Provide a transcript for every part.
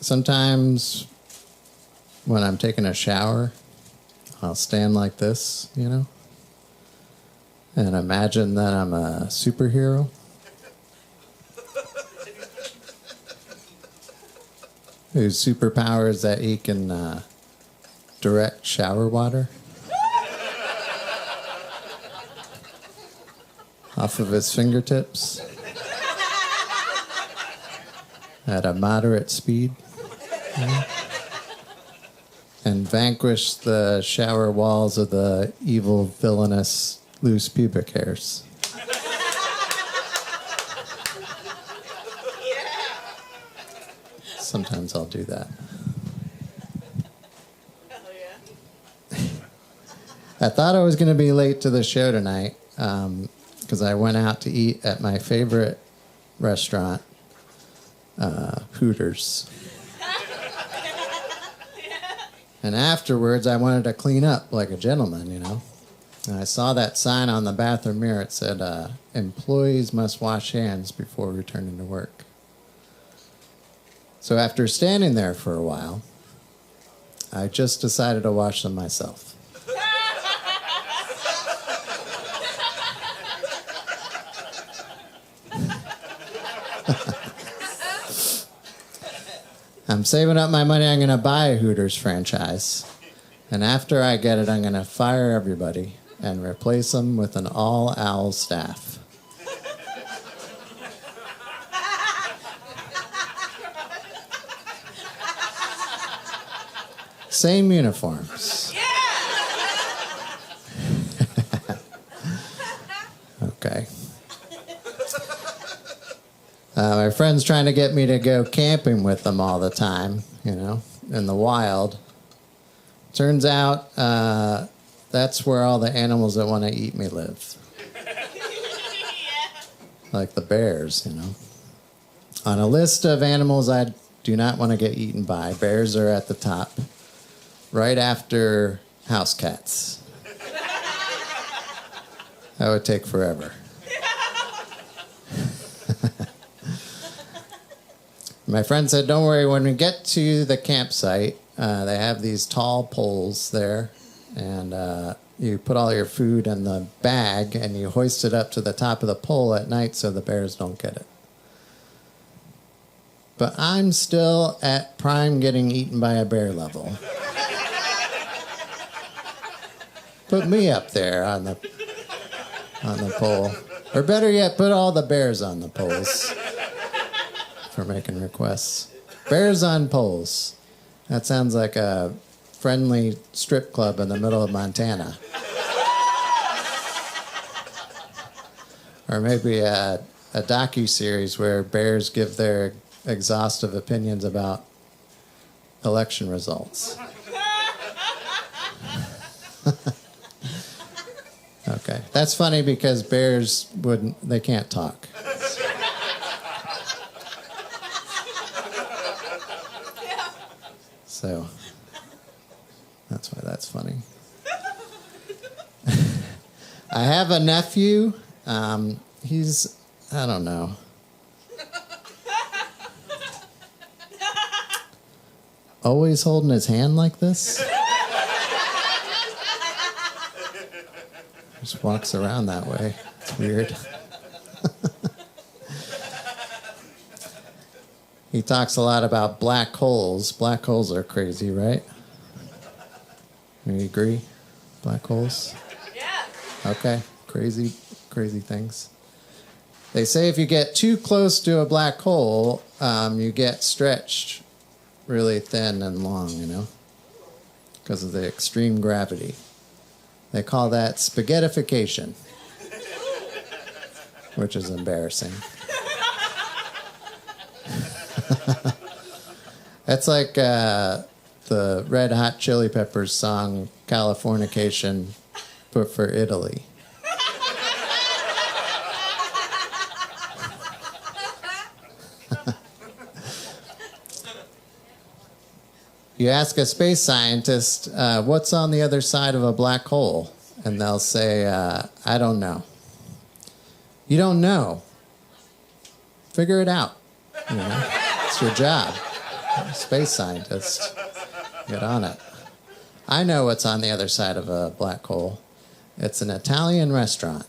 Sometimes when I'm taking a shower, I'll stand like this, and imagine that I'm a superhero whose superpower is that he can direct shower water off of his fingertips at a moderate speed. And vanquish the shower walls of the evil, villainous, loose pubic hairs. Sometimes I'll do that. Hell yeah. I thought I was going to be late to the show tonight because I went out to eat at my favorite restaurant, Hooters. And afterwards, I wanted to clean up like a gentleman, And I saw that sign on the bathroom mirror. It said, employees must wash hands before returning to work. So after standing there for a while, I just decided to wash them myself. I'm saving up my money. I'm going to buy a Hooters franchise. And after I get it, I'm going to fire everybody and replace them with an all-owl staff. Same uniforms. Okay. My friend's trying to get me to go camping with them all the time, in the wild. Turns out that's where all the animals that want to eat me live. Like the bears, On a list of animals I do not want to get eaten by, bears are at the top, right after house cats. That would take forever. My friend said, don't worry, when we get to the campsite, they have these tall poles there, and you put all your food in the bag, and you hoist it up to the top of the pole at night so the bears don't get it. But I'm still at prime getting eaten by a bear level. Put me up there on the pole. Or better yet, put all the bears on the poles. For making requests. Bears on poles. That sounds like a friendly strip club in the middle of Montana. Or maybe a docu-series where bears give their exhaustive opinions about election results. Okay. That's funny because bears they can't talk. So, that's why that's funny. I have a nephew. He's, I don't know. Always holding his hand like this. Just walks around that way. It's weird. He talks a lot about black holes. Black holes are crazy, right? You agree? Black holes? Yeah. Okay. Crazy things. They say if you get too close to a black hole, you get stretched really thin and long, because of the extreme gravity. They call that spaghettification, which is embarrassing. That's like the Red Hot Chili Peppers song Californication, but for Italy. You ask a space scientist, what's on the other side of a black hole? And they'll say, I don't know. You don't know. Figure it out. It's your job. Space scientist. Get on it. I know what's on the other side of a black hole. It's an Italian restaurant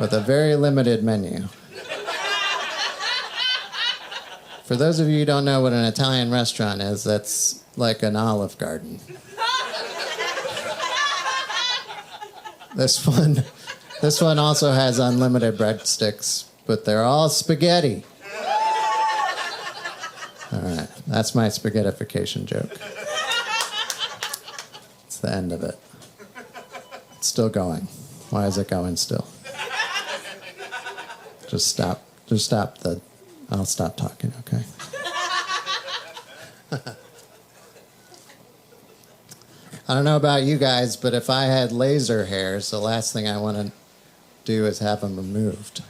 with a very limited menu. For those of you who don't know what an Italian restaurant is, that's like an Olive Garden. This one also has unlimited breadsticks, but they're all spaghetti. All right, that's my spaghettification joke. It's the end of it. It's still going. Why is it going still? Just stop I'll stop talking, okay? I don't know about you guys, but if I had laser hairs, the last thing I want to do is have them removed.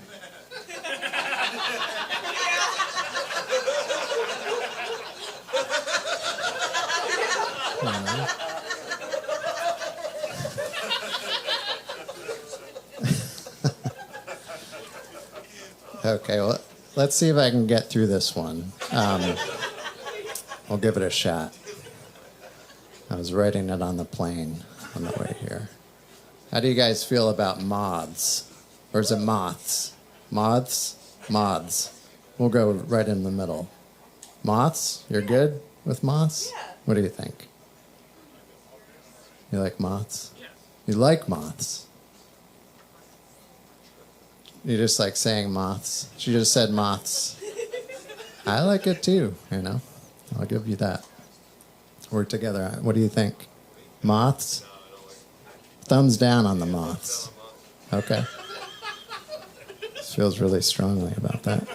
Okay, well, let's see if I can get through this one. I'll give it a shot. I was writing it on the plane on the way here. How do you guys feel about moths? Or is it moths? Moths? Moths. We'll go right in the middle. Moths? You're good with moths? Yeah. What do you think? You like moths? Yeah. You like moths? You just like saying moths. She just said moths. I like it too, you know. I'll give you that. Work together. What do you think? Moths? Thumbs down on the moths. Okay. This feels really strongly about that.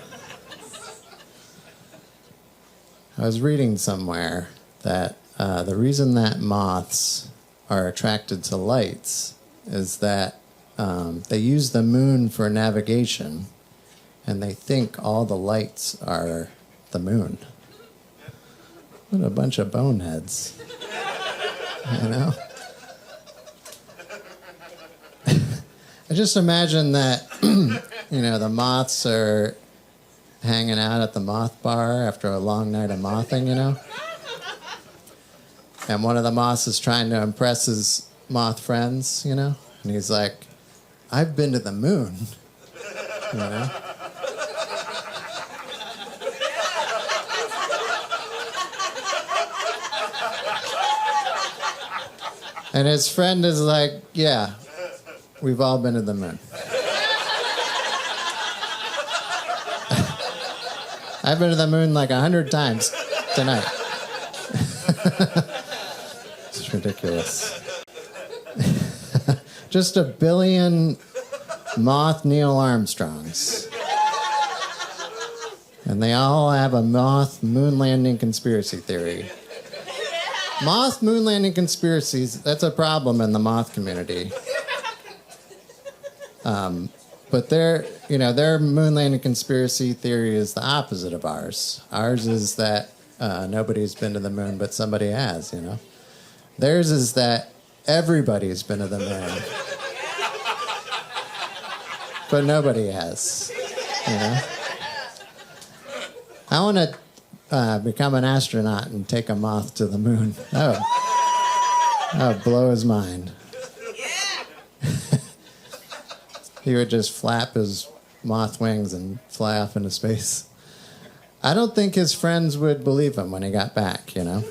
I was reading somewhere that the reason that moths are attracted to lights is that they use the moon for navigation, and they think all the lights are the moon. What a bunch of boneheads. You know? I just imagine that, you know, the moths are hanging out at the moth bar after a long night of mothing, you know? And one of the moths is trying to impress his moth friends, you know? And he's like, I've been to the moon, you know? And his friend is like, yeah, we've all been to the moon. I've been to the moon like 100 times tonight. It's ridiculous. Just a billion moth Neil Armstrongs. And they all have a moth moon landing conspiracy theory. Moth moon landing conspiracies, that's a problem in the moth community. But their moon landing conspiracy theory is the opposite of ours. Ours is that nobody's been to the moon, but somebody has, you know. Theirs is that everybody's been to the moon, but nobody has, you know. I want to become an astronaut and take a moth to the moon. That would blow his mind. He would just flap his moth wings and fly off into space. I don't think his friends would believe him when he got back, you know.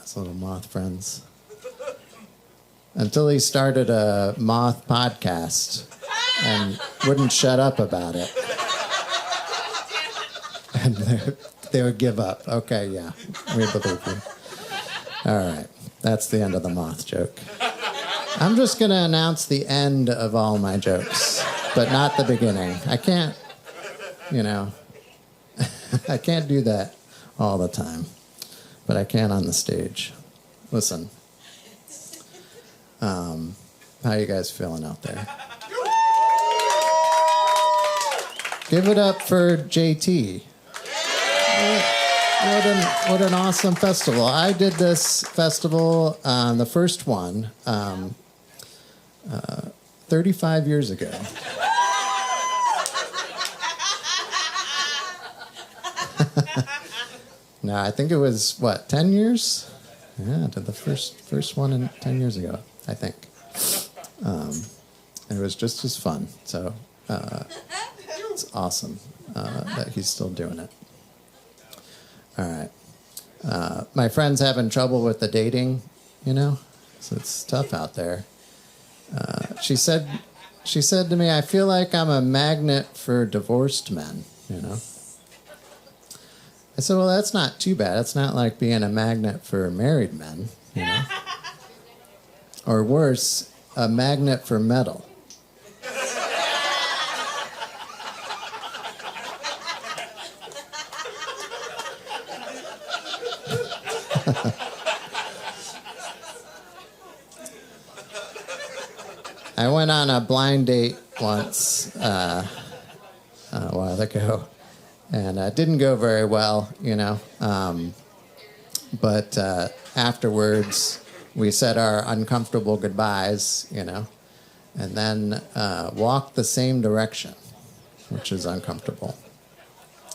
His little moth friends. Until he started a moth podcast and wouldn't shut up about it. And they would give up. Okay, yeah, we believe you. All right, that's the end of the moth joke. I'm just going to announce the end of all my jokes, but not the beginning. I can't, you know, I can't do that all the time, but I can on the stage. Listen, how are you guys feeling out there? Give it up for JT. What an awesome festival. I did this festival, the first one, 35 years ago. No, I think it was, 10 years? Yeah, I did the first one 10 years ago, I think. It was just as fun. So it's awesome that he's still doing it. All right. My friend's having trouble with the dating, so it's tough out there. She said to me, I feel like I'm a magnet for divorced men, I said, well, that's not too bad. It's not like being a magnet for married men, Or worse, a magnet for metal. I went on a blind date once a while ago, and it didn't go very well, but afterwards, we said our uncomfortable goodbyes, and then walked the same direction, which is uncomfortable.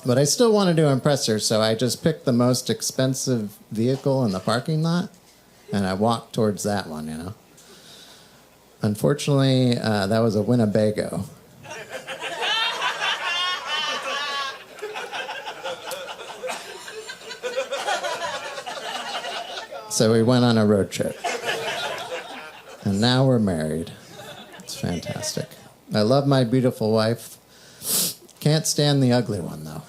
But I still wanted to impress her, so I just picked the most expensive vehicle in the parking lot, and I walked towards that one, Unfortunately, that was a Winnebago. So we went on a road trip. And now we're married. It's fantastic. I love my beautiful wife. Can't stand the ugly one, though.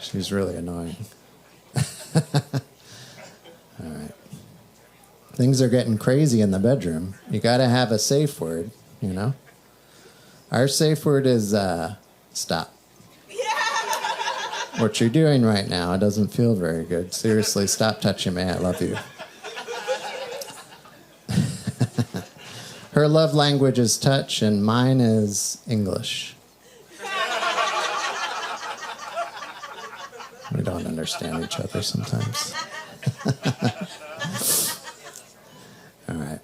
She's really annoying. All right. Things are getting crazy in the bedroom. You got to have a safe word, Our safe word is stop. What you're doing right now, it doesn't feel very good. Seriously, stop touching me. I love you. Her love language is touch, and mine is English. We don't understand each other sometimes. All right.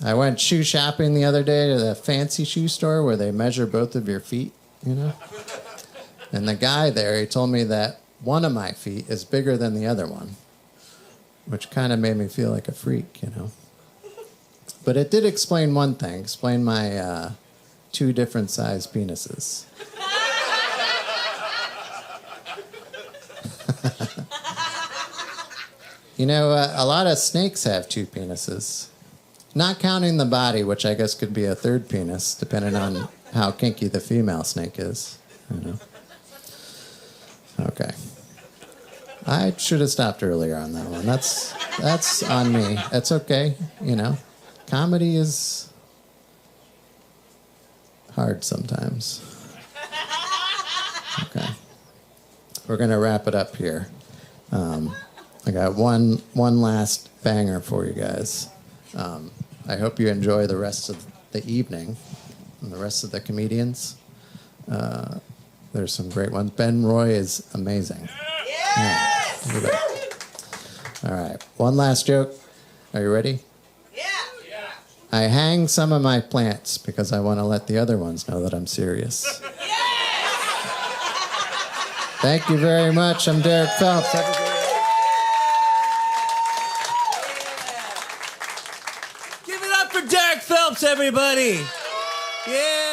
I went shoe shopping the other day to the fancy shoe store where they measure both of your feet, And the guy there, he told me that one of my feet is bigger than the other one, which kind of made me feel like a freak, But it did explain one thing, explain my 2 different sized penises. A lot of snakes have 2 penises. Not counting the body, which I guess could be a 3rd penis, depending on how kinky the female snake is, Okay. I should have stopped earlier on that one. That's on me. That's okay, Comedy is hard sometimes. Okay. We're going to wrap it up here. I got one last banger for you guys. I hope you enjoy the rest of the evening and the rest of the comedians. There's some great ones. Ben Roy is amazing. Yes! Yeah, all right. One last joke. Are you ready? Yeah. I hang some of my plants because I want to let the other ones know that I'm serious. Yes! Thank you very much. I'm Derek Phelps. Have a great day. Give it up for Derek Phelps, everybody. Yeah.